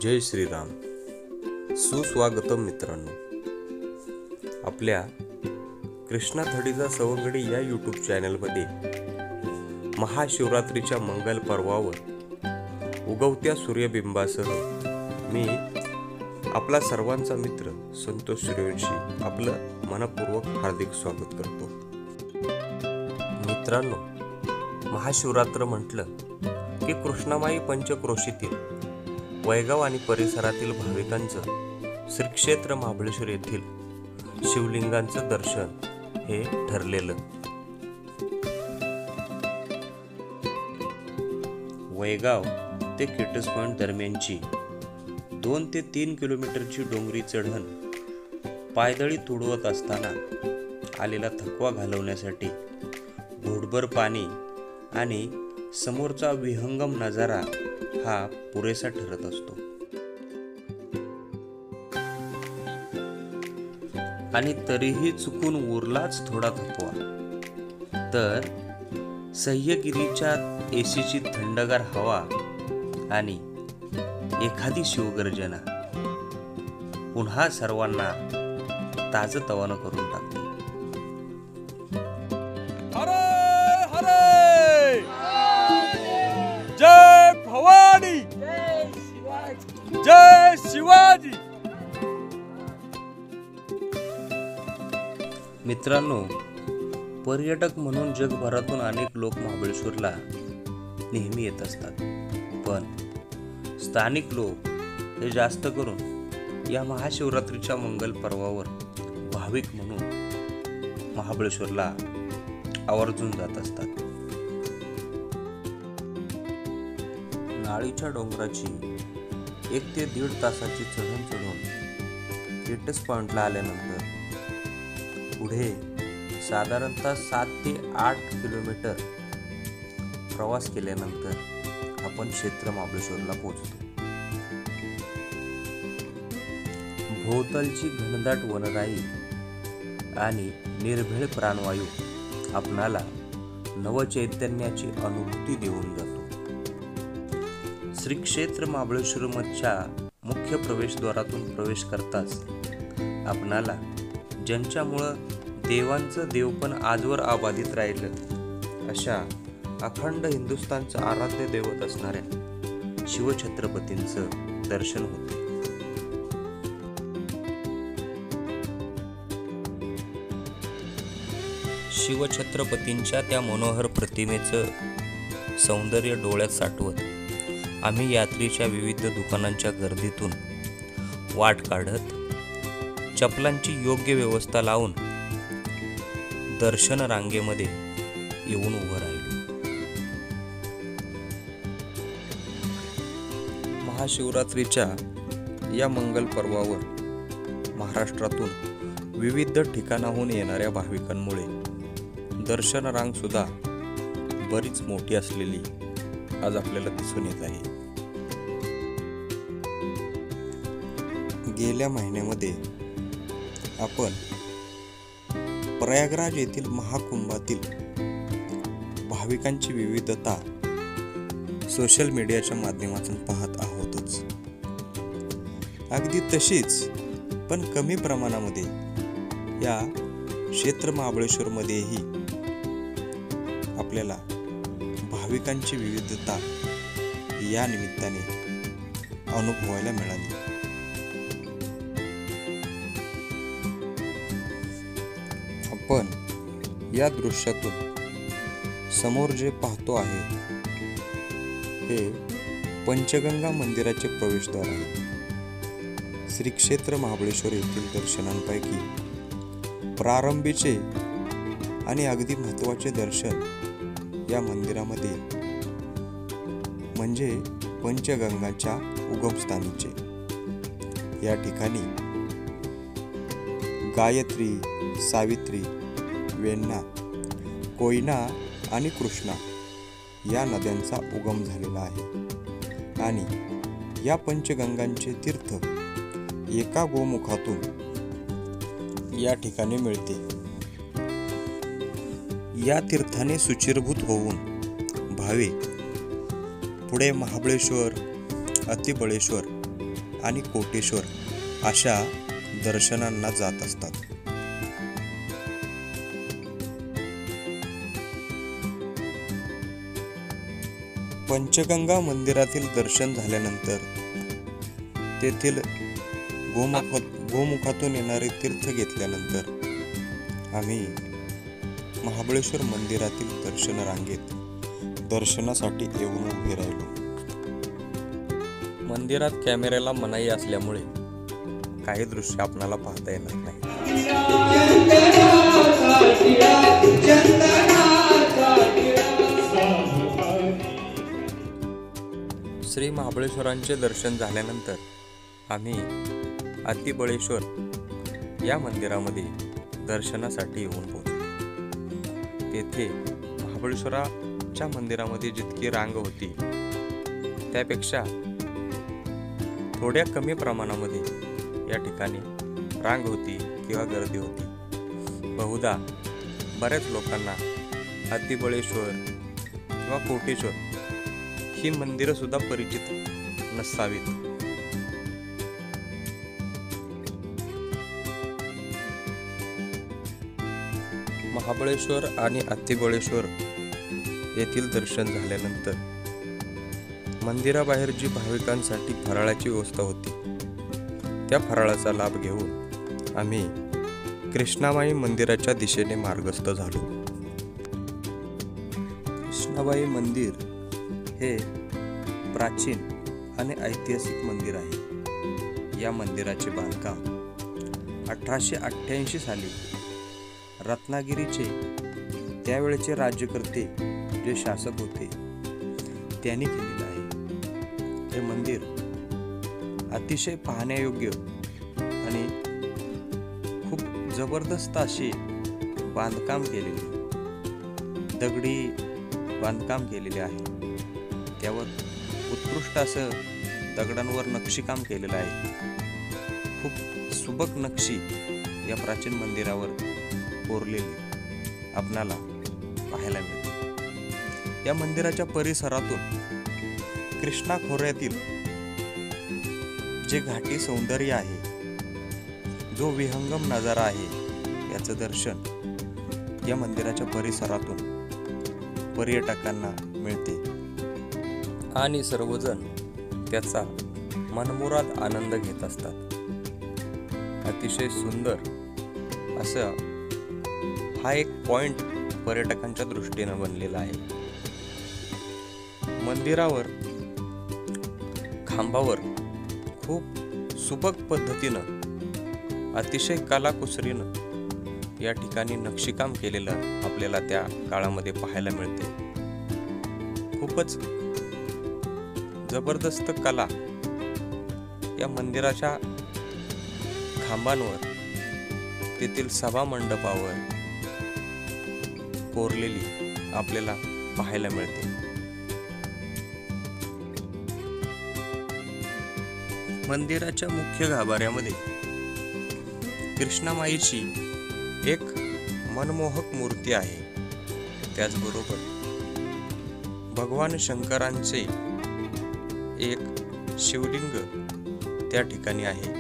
जय श्रीराम. सुस्वागतम मित्रांनो. आपल्या कृष्णा थडीचा सवंगडी या यूट्यूब चॅनलमध्ये महाशिवरात्रीच्या मंगल पर्वावर उगवत्या सूर्यबिंबासह मी आपला सर्वांचा मित्र संतोष सूर्यवंशी आपलं मनपूर्वक हार्दिक स्वागत करतो. मित्रांनो, महाशिवरात्र म्हटलं की कृष्णामाई पंचक्रोशीतील वैगाव आणि परिसरातील भाविकांचं श्री क्षेत्र महाबळेश्वर येथील शिवलिंगांचं दर्शन हे ठरलेलं. वैगाव ते किटस पॉइंट दरम्यानची 2 ते 3 किलोमीटरची डोंगरी चढण पायदळी तुडवत असताना आलेला थकवा घालवण्यासाठी घोटभर पाणी आणि समोरचा विहंगम नजारा हा पुरेसा ठरत असतो. आणि तरीही चुकून उरलाच थोडा थकवा तर सह्यागिरीच्या एसीची थंडगार हवा आणि एखादी शिवगर्जना पुन्हा सर्वांना ताजतवानं करून टाकते. जय भवानी, जय शिवाजी. मित्रांनो, पर्यटक म्हणून जगभरातून अनेक लोक महाबळेश्वरला नेहमी येत असतात, पण स्थानिक लोक हे जास्त करून या महाशिवरात्रीच्या मंगल पर्वावर भाविक म्हणून महाबळेश्वरला आवर्जून जात असतात. नाळीच्या डोंगराची 1 ते 1.5 तासाची चढण चढून किटस पॉइंटला आल्यानंतर पुढे साधारणतः 7 ते 8 किलोमीटर प्रवास केल्यानंतर आपण क्षेत्र महाबळेश्वरला पोहोचतो. भोवतालची घनदाट वनराई आणि निर्भेळ प्राणवायू आपणाला नवचैतन्याची अनुभूती देऊन जातो. श्री क्षेत्र महाबळेश्वर मधच्या मुख्य प्रवेशद्वारातून प्रवेश करताच आपणाला ज्यांच्यामुळं देवांचं देवपण आजवर अबाधित राहिलं अशा अखंड हिंदुस्थानचं आराध्य दैवत असणाऱ्या शिवछत्रपतींचं दर्शन होते. शिवछत्रपतींच्या त्या मनोहर प्रतिमेचं सौंदर्य डोळ्यात साठवत आम्ही यात्रेच्या विविध दुकानांच्या गर्दीतून वाट काढत चपलांची योग्य व्यवस्था लावून दर्शन रांगेमध्ये येऊन उभं राहिलो. महाशिवरात्रीच्या या मंगल पर्वावर महाराष्ट्रातून विविध ठिकाणाहून येणाऱ्या भाविकांमुळे दर्शन रांग सुद्धा बरीच मोठी असलेली आज आपल्याला दिसून येत आहे. गेल्या महिन्यामध्ये आपण प्रयागराज येथील महाकुंभातील भाविकांची विविधता सोशल मीडियाच्या माध्यमातून पाहत आहोतच. अगदी तशीच पण कमी प्रमाणामध्ये या क्षेत्र महाबळेश्वर मध्येही आपल्याला भाविकांची विविधता या निमित्ताने अनुभवायला मिळाली. आपण या दृश्यातून समोर जे पाहतो आहे हे पंचगंगा मंदिराचे प्रवेशद्वार आहे. श्री क्षेत्र महाबळेश्वर येथील दर्शनांपैकी प्रारंभीचे आणि अगदी महत्त्वाचे दर्शन या मंदिरामध्ये म्हणजे पंचगंगाच्या उगमस्थानीचे. या ठिकाणी गायत्री, सावित्री, वेण्णा, कोयना आणि कृष्णा या नद्यांचा उगम झालेला आहे आणि या पंचगंगांचे तीर्थ एका गोमुखातून या ठिकाणी मिळते. या तीर्थाने सुचिरभूत होऊन भाविक पुढे महाबळेश्वर, अतिबळेश्वर आणि कोटेश्वर अशा दर्शनांना जात असतात. पंचगंगा मंदिरातील दर्शन झाल्यानंतर तेथील गोमुखातून येणारे तीर्थ घेतल्यानंतर आम्ही महाबळेश्वर मंदिरातील दर्शन रांगेत दर्शनासाठी येऊन उभे राहिलो. मंदिरात कॅमेऱ्याला मनाई असल्यामुळे काही दृश्य आपणाला पाहता येणार नाही. श्री महाबळेश्वरांचे दर्शन झाल्यानंतर आम्ही अतिबळेश्वर या मंदिरामध्ये दर्शनासाठी येऊन पोहोचलो. तेथे महाबळेश्वराच्या मंदिरामध्ये जितकी रांग होती त्यापेक्षा थोड्या कमी प्रमाणामध्ये या ठिकाणी रांग होती किंवा गर्दी होती. बहुधा बऱ्याच लोकांना अतिबळेश्वर किंवा कोटेश्वर ही मंदिरं सुद्धा परिचित नसावीत. महाबळेश्वर आणि अतिबळेश्वर येथील दर्शन झाल्यानंतर मंदिराबाहेर जी भाविकांसाठी फराळाची व्यवस्था होती त्या फराळाचा लाभ घेऊन आम्ही कृष्णाबाई मंदिराच्या दिशेने मार्गस्थ झालो. कृष्णाबाई मंदिर हे प्राचीन आणि ऐतिहासिक मंदिर आहे. या मंदिराचे बांधकाम 1888 साली रत्नागिरीचे त्यावेळेचे राज्यकर्ते जे शासक होते त्यांनी केलेलं आहे. हे मंदिर अतिशय पाहण्यायोग्य आणि खूप जबरदस्त असे बांधकाम केलेले, दगडी बांधकाम केलेले आहे. त्यावर उत्कृष्ट असं दगडांवर नक्षीकाम केलेलं आहे. खूप सुबक नक्षी या प्राचीन मंदिरावर कोरलेली आपणाला पाहायला मिळते. या मंदिराच्या परिसरातून कृष्णा खोऱ्यातील जे घाटी सौंदर्य आहे, जो विहंगम नजारा आहे, याचं दर्शन या मंदिराच्या परिसरातून पर्यटकांना मिळते आणि सर्वजण त्याचा मनमुराद आनंद घेत असतात. अतिशय सुंदर असं हा एक पॉइंट पर्यटकांच्या दृष्टीने बनलेला आहे. मंदिरावर खांबावर खूप सुबक पद्धतीनं अतिशय कलाकुसरीनं या ठिकाणी नक्षीकाम केलेलं आपल्याला त्या काळामध्ये पाहायला मिळते. खूपच जबरदस्त कला या मंदिराच्या खांबांवर, तेथील सभा मंडपावर कोरलेली आपल्याला पाहायला मिळते. मंदिराच्या मुख्य गाभाऱ्यामध्ये कृष्णामाईची एक मनमोहक मूर्ती आहे. त्याचबरोबर भगवान शंकरांचे एक शिवलिंग त्या ठिकाणी आहे,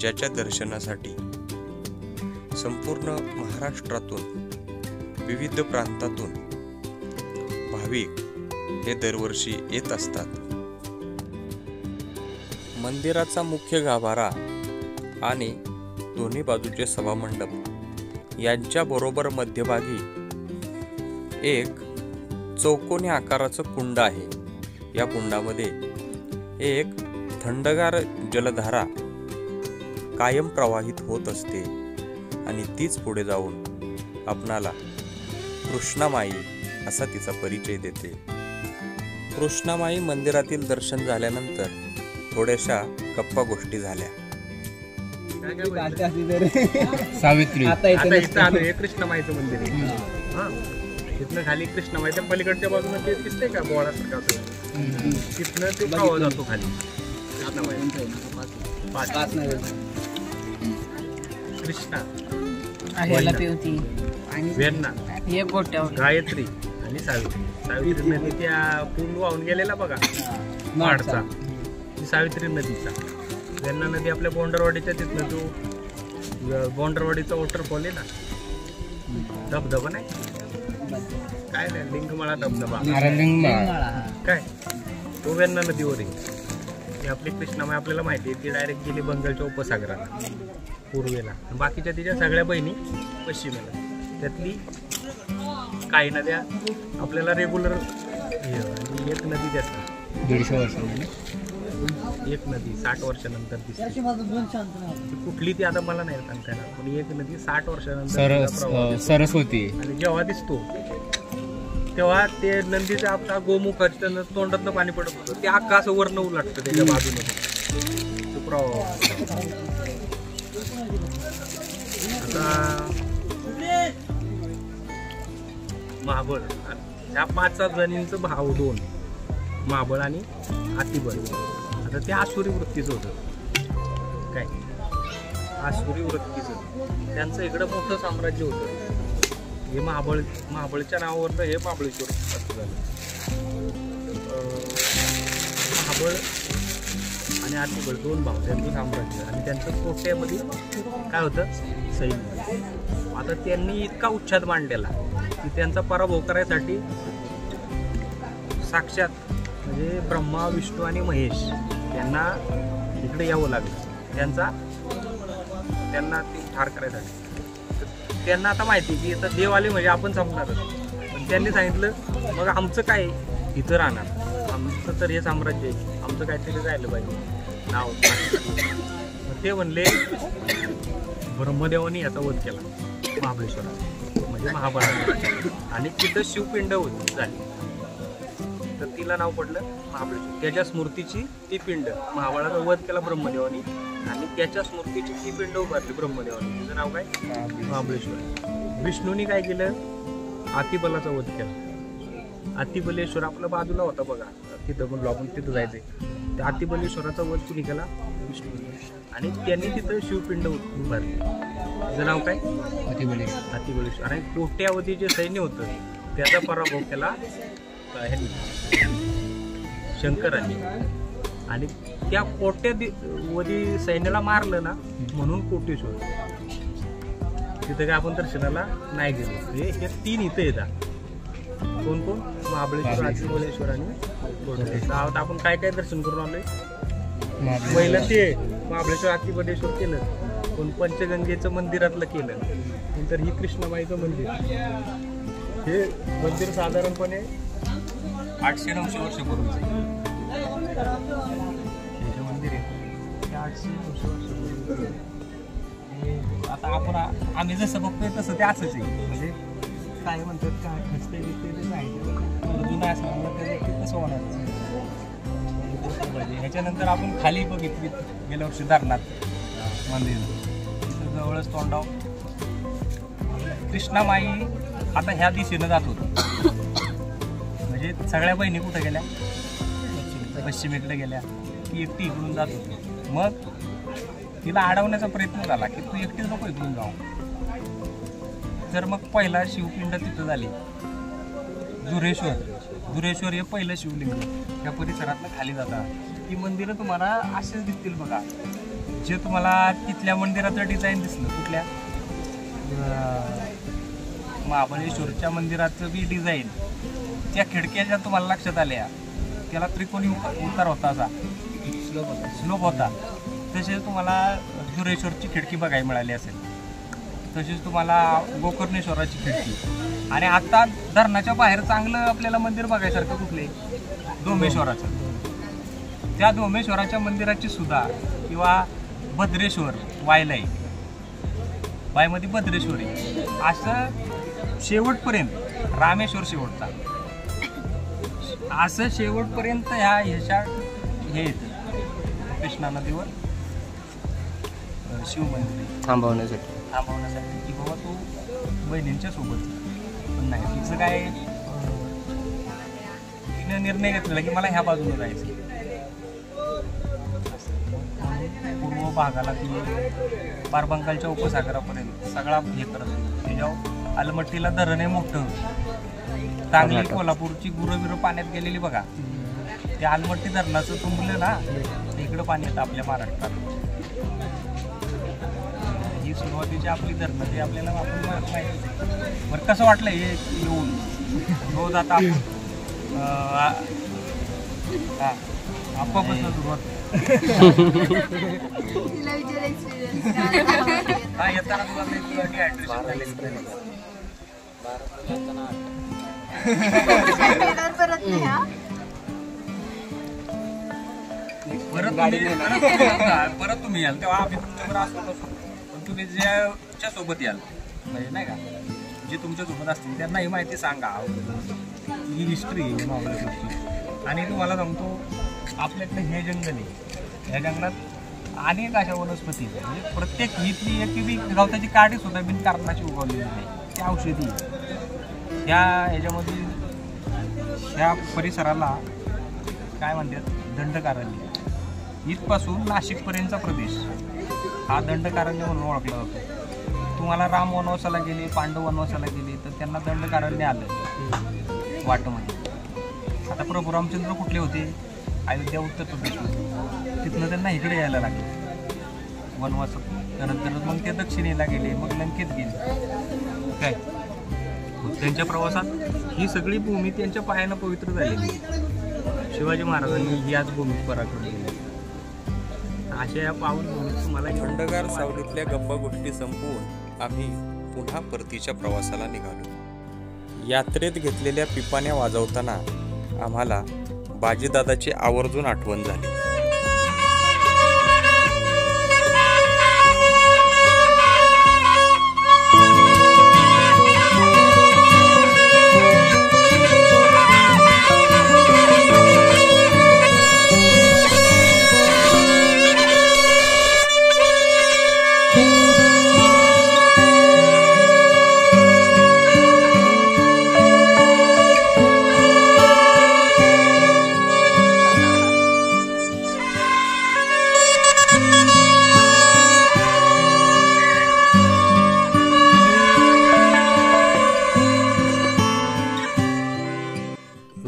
ज्याच्या दर्शनासाठी संपूर्ण महाराष्ट्रातून, विविध प्रांतातून भाविक हे दरवर्षी येत असतात. मंदिराचा मुख्य गाभारा आणि दोन्ही बाजूचे सभामंडप यांच्या बरोबर मध्यभागी एक चौकोनी आकाराचं कुंड आहे. या कुंडामध्ये एक थंडगार जलधारा कायम प्रवाहित होत असते आणि तीच पुढे जाऊन आपणाला कृष्णामाई असा तिचा परिचय देते. कृष्णामाई मंदिरातील दर्शन झाल्यानंतर थोड्याशा गप्पा गोष्टी झाल्या. सावित्री आता इथं आलो, हे कृष्णामाईचं मंदिर आहे. तिथनं खाली कृष्णामाईच्या पलीकडच्या बाजूला ते दिसतंय का बोळासारखा, तिथनं ते प्रवाह जातो खाली. कृष्णा, वेण्णा, गायत्री आणि सावित्री. सावित्री नदी त्या पूल वाहून गेलेला बघा, वाढचा, सावित्री नदीचा वेण्णा नदी आपल्या बोंडरवाडीच्या तिथनं तो बोंडरवाडीचा वॉटरफॉल आहे ना, धबधबा नाही काय नाही, लिंगमाळा धबधबा काय, तो वेण्णा नदीवर आहे. ही आपली कृष्णामाई आपल्याला माहिती आहे, ती डायरेक्ट गेली बंगालच्या उपसागराला पूर्वेला, बाकीच्या तिच्या सगळ्या बहिणी पश्चिमेला. त्यातली काही नद्या आपल्याला रेग्युलर, एक नदी त्यातली 150 वर्ष एक नदी 60 वर्षानंतर दिसते. ती कुठली ती आता मला नाही सांगता येणार, पण एक नदी 60 वर्षानंतर सरस्वती. आणि जेव्हा दिसतो तेव्हा ते नंदीचा आपला गोमुखाच्या तोंडातनं पाणी पडत होतं, ते अख्खा असं वर्ण उलटतं त्याच्या बाजूने तो प्रवाह. आता महाबळ, ह्या 5-7 जणींचं भाऊ 2 महाबळ आणि आतिबळ. आता ते आसुरी वृत्तीचं होतं काय, आसुरी वृत्तीचं त्यांचं इकडं मोठं साम्राज्य होतं. हे महाबळच्या नावावरनं हे महाबळेश्वर असं झालं. महाबळ आणि आतिबळ 2 भाऊ, त्यांचं साम्राज्य, आणि त्यांचं कोट्यामध्ये काय होतं, सैन्य. आता त्यांनी इतका उच्छाद मांडलेला की त्यांचा पराभव करायसाठी साक्षात म्हणजे ब्रह्मा, विष्णू आणि महेश यांना इकडे यावं लागलं त्यांना ती ठार करायसाठी. त्यांना आता माहिती की आता देव आले म्हणजे आपण संपणारच, पण त्यांनी सांगितलं मग आमचं काय इथं राहणार, आमचं तर हे साम्राज्य आहे, आमचं काहीतरी राहिलं पाहिजे नाव. मग ते म्हणले ब्रह्मदेवानी याचा वध केला महाबळेश्वरात म्हणजे महाभारत, आणि तिथं शिवपिंड झाली, तर तिला नाव पडलं महाबळेश्वर. त्याच्या स्मृतीची ती पिंड, महाभारताचा वध केला ब्रह्मदेवानी आणि त्याच्या स्मृतीची ती पिंड उभारली ब्रह्मदेवानी, तिचं नाव काय महाबळेश्वर. विष्णूनी काय केलं, आतिबलाचा वध केला. आतिबलेश्वर आपल्या बाजूला होता बघा, तिथं म्हणलो आपण तिथं जायचंय. त्या आतिबलेश्वराचा वध कुणी केला, विष्णूने, आणि त्यांनी तिथं शिवपिंड उभारली, तिचं नाव काय आतिबलेश्वर. आणि कोट्यावधी जे सैन्य होतं त्याचा पराभव केला शंकरांनी, आणि त्या कोट्यावधी सैन्याला मारलं ना म्हणून कोटेश्वर. तिथं काय आपण दर्शनाला नाही गेलो. हे 3 इथं येतात, कोण कोण, महाबळेश्वर, आतिबलेश्वर आणि कोटेश्वर. आपण काय काय दर्शन करून आलोय, पहिलं ते महाबळेश्वर आतिबलेश्वर केलं, पण पंचगंगेचं मंदिरातलं केलं, नंतर ही कृष्णामाईचं मंदिर. हे मंदिर साधारणपणे 800-900 वर्षापूर्वीचं हे मंदिर आहे, ते 800-900 वर्षापूर्वी. आता आम्ही जसं बघतोय तसं ते असंच आहे, म्हणजे काय म्हणतात काय खचते दिसते ते नाही, जुनं असल्यामुळे ते कसं होणार. ह्याच्यानंतर आपण खाली बघितली गेल्या वर्षी धरणात मंदिर, तिथं जवळच तोंडाव कृष्णामाई आता ह्या दिशेनं जात होती. म्हणजे सगळ्या बहिणी कुठं गेल्या, पश्चिमेकडे गेल्या, ती एकटी इकडून जात होती. मग तिला अडवण्याचा प्रयत्न झाला की तू एकटीच नको इकडून जाऊ. तर मग पहिला शिवपिंड तिथं झाली धुरेश्वर हे पहिलं शिवलिंग या परिसरातनं खाली जातात. ती मंदिरं तुम्हाला असेच दिसतील बघा, जे तुम्हाला तिथल्या मंदिराचं डिझाईन दिसलं, कुठल्या महाबळेश्वरच्या मंदिराचं बी डिझाईन, त्या खिडक्या ज्या तुम्हाला लक्षात आल्या त्याला त्रिकोणी उतार होता, असा स्लोप होता. तसेच तुम्हाला धुरेश्वरची खिडकी बघायला मिळाली असेल, तसेच तुम्हाला गोकर्णेश्वराची खिडकी. आणि आता धरणाच्या बाहेर चांगलं आपल्याला मंदिर बघायसारखं कुठले, डोमेश्वराचं. त्या डोमेश्वराच्या मंदिराची सुद्धा, किंवा भद्रेश्वर वायलाई, वायमध्ये भद्रेश्वर आहे, असं शेवटपर्यंत रामेश्वर शेवटचा, असं शेवटपर्यंत ह्याच्या हे येतं कृष्णा नदीवर शिवमंदिर थांबवण्यासाठी की बाबा तू बहिणींच्या सोबत. पण नाही, तिचं काय, तिने निर्णय घेतलेला की मला ह्या बाजूला जायचं. पूर्व भागाला ती पार बंगालच्या उपसागरापर्यंत सगळा हे करत होती. त्याच्यावर आलमट्टीला धरण आहे मोठं, चांगली कोल्हापूरची गुरं पाण्यात गेलेली बघा, त्या आलमट्टी धरणाचं तुंबलं ना, इकडे सगळं पाणी येतं आपल्या महाराष्ट्रात. ही सुरुवातीची आपली धरणं ते आपल्याला आपण माहिती आहे. बरं कसं वाटलं हे येऊन रोज आता आपोआपच सुरुवात हा येताना परत तुम्ही याल तेव्हा आम्ही तुमच्यावर असतो, पण तुम्ही ज्याच्या सोबत याल म्हणजे नाही का, जे तुमच्या सोबत असतील त्यांना ही माहिती सांगा, ही हिस्ट्री आहे महाबळेश्वरची. आणि तुम्हाला सांगतो आपल्याकडे हे जंगल आहे, या जंगलात अनेक अशा वनस्पती आहेत, म्हणजे प्रत्येक इथली एक बी गवताची काठी सुद्धा बिनकारणाची उगवलेली नाही, त्या औषधी ह्या ह्याच्यामध्ये ह्या परिसराला काय म्हणतात दंडकारण्य. इथपासून नाशिकपर्यंतचा प्रदेश हा दंडकारण्य म्हणून ओळखला जातो. तुम्हाला राम वनवासाला गेले, पांडव वनवासाला गेले तर त्यांना दंडकारण्य आलं वाटमध्ये. आता प्रभू रामचंद्र कुठले होते? अयोध्या उत्तर प्रदेशमध्ये. तिथनं त्यांना इकडे यायला लागले वनवास. त्यानंतर मग ते दक्षिणेला गेले, मग लंकेत गेले. काय त्यांच्या प्रवासात ही सगळी भूमी त्यांच्या पायानं पवित्र झालेली. शिवाजी महाराजांनी याच भूमीत पराक्रम केले. अशा या पावनभूमीत तुम्हाला थंडगार सावलीतल्या गप्पा गोष्टी संपवून आम्ही पुन्हा परतीच्या प्रवासाला निघालो. यात्रेत घेतलेल्या पिपाण्या वाजवताना आम्हाला बाजीदादाची आवर्जून आठवण झाली.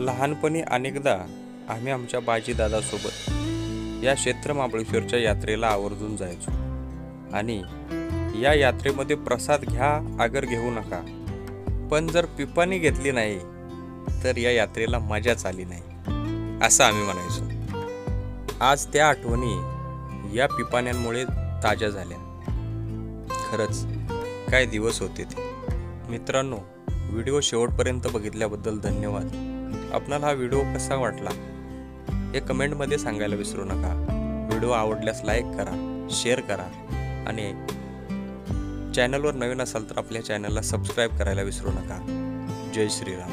लहानपणी अनेकदा आम्ही आमच्या बाजीदादासोबत या क्षेत्र महाबळेश्वरच्या यात्रेला आवर्जून जायचो. आणि या यात्रेमध्ये प्रसाद घ्या अगर घेऊ नका, पण जर पिपाणी घेतली नाही तर या यात्रेला मजाच आली नाही असं आम्ही म्हणायचो. आज त्या आठवणी या पिपाण्यांमुळे ताज्या झाल्या. खरंच काय दिवस होते ते. मित्रांनो, व्हिडिओ शेवटपर्यंत बघितल्याबद्दल धन्यवाद. आपणाला हा व्हिडिओ कसा वाटला हे कमेंटमध्ये सांगायला विसरू नका. व्हिडिओ आवडल्यास लाईक करा, शेअर करा आणि चॅनलवर नवीन असाल तर आपल्या चॅनलला सबस्क्राईब करायला विसरू नका. जय श्रीराम.